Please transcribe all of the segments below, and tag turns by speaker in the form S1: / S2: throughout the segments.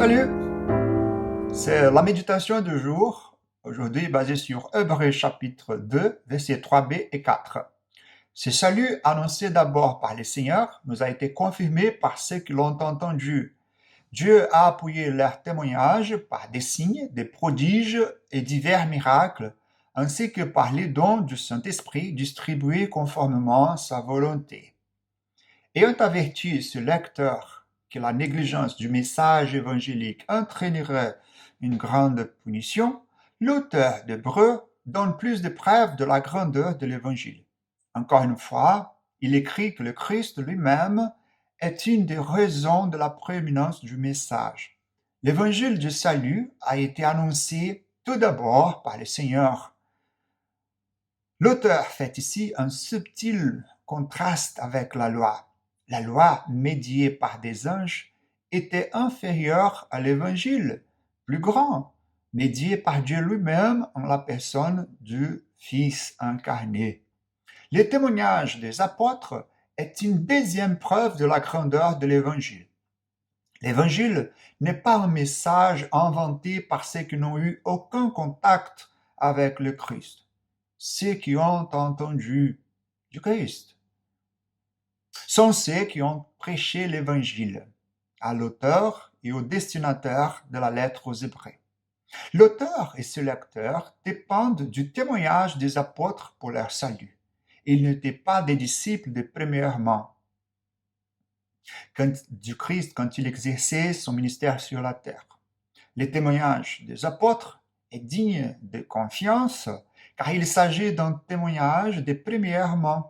S1: Salut, c'est la méditation du jour, aujourd'hui basée sur Hébreux chapitre 2, versets 3b et 4. Ce salut annoncé d'abord par le Seigneur nous a été confirmé par ceux qui l'ont entendu. Dieu a appuyé leur témoignage par des signes, des prodiges et divers miracles, ainsi que par les dons du Saint-Esprit distribués conformément à sa volonté. Ayant averti ce lecteur que la négligence du message évangélique entraînerait une grande punition, l'auteur d'Hébreux donne plus de preuves de la grandeur de l'Évangile. Encore une fois, il écrit que le Christ lui-même est une des raisons de la prééminence du message. L'Évangile du salut a été annoncé tout d'abord par le Seigneur. L'auteur fait ici un subtil contraste avec la loi. La loi, médiée par des anges, était inférieure à l'Évangile, plus grand, médié par Dieu lui-même en la personne du Fils incarné. Le témoignage des apôtres est une deuxième preuve de la grandeur de l'Évangile. L'Évangile n'est pas un message inventé par ceux qui n'ont eu aucun contact avec le Christ, ceux qui ont entendu du Christ sont ceux qui ont prêché l'Évangile à l'auteur et au destinataire de la lettre aux Hébreux. L'auteur et ce lecteur dépendent du témoignage des apôtres pour leur salut. Ils n'étaient pas des disciples de première main du Christ quand il exerçait son ministère sur la terre. Le témoignage des apôtres est digne de confiance car il s'agit d'un témoignage de première main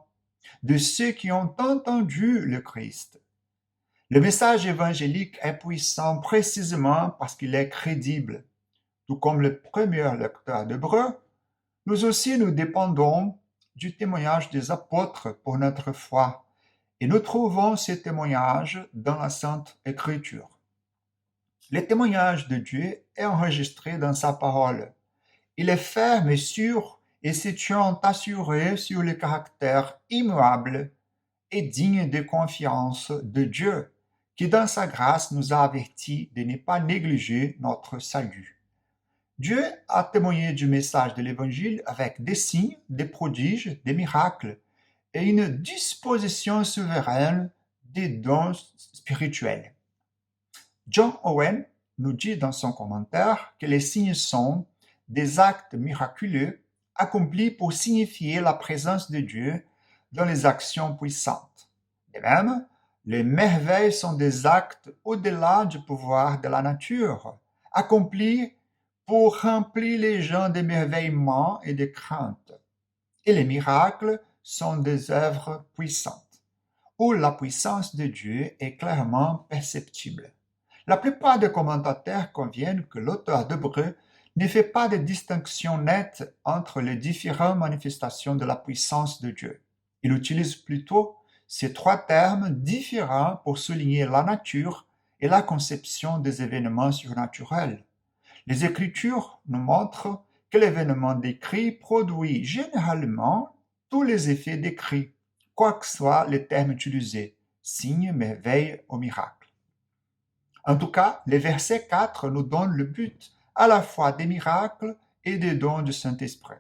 S1: de ceux qui ont entendu le Christ. Le message évangélique est puissant précisément parce qu'il est crédible. Tout comme le premier lecteur d'Hébreux, nous aussi nous dépendons du témoignage des apôtres pour notre foi, et nous trouvons ces témoignages dans la Sainte Écriture. Le témoignage de Dieu est enregistré dans sa parole. Il est ferme et sûr et se tient assuré sur le caractère immuable et digne de confiance de Dieu, qui dans sa grâce nous a avertis de ne pas négliger notre salut. Dieu a témoigné du message de l'Évangile avec des signes, des prodiges, des miracles et une disposition souveraine des dons spirituels. John Owen nous dit dans son commentaire que les signes sont des actes miraculeux accomplis pour signifier la présence de Dieu dans les actions puissantes. De même, les merveilles sont des actes au-delà du pouvoir de la nature, accomplis pour remplir les gens d'émerveillement et de crainte. Et les miracles sont des œuvres puissantes, où la puissance de Dieu est clairement perceptible. La plupart des commentateurs conviennent que l'auteur d'Hébreux ne fait pas de distinction nette entre les différentes manifestations de la puissance de Dieu. Il utilise plutôt ces trois termes différents pour souligner la nature et la conception des événements surnaturels. Les Écritures nous montrent que l'événement décrit produit généralement tous les effets décrits, quoi que soient les termes utilisés, signes, merveilles ou miracles. En tout cas, le verset 4 nous donne le but à la fois des miracles et des dons du Saint-Esprit.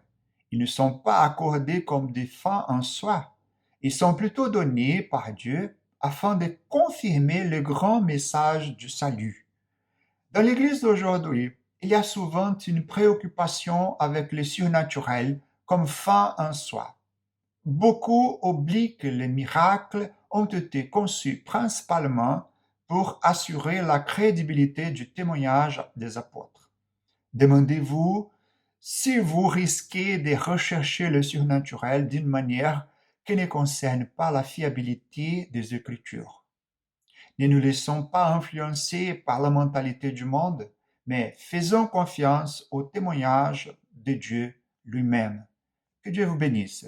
S1: Ils ne sont pas accordés comme des fins en soi. Ils sont plutôt donnés par Dieu afin de confirmer le grand message du salut. Dans l'Église d'aujourd'hui, il y a souvent une préoccupation avec le surnaturel comme fin en soi. Beaucoup oublient que les miracles ont été conçus principalement pour assurer la crédibilité du témoignage des apôtres. Demandez-vous si vous risquez de rechercher le surnaturel d'une manière qui ne concerne pas la fiabilité des Écritures. Ne nous laissons pas influencer par la mentalité du monde, mais faisons confiance au témoignage de Dieu lui-même. Que Dieu vous bénisse.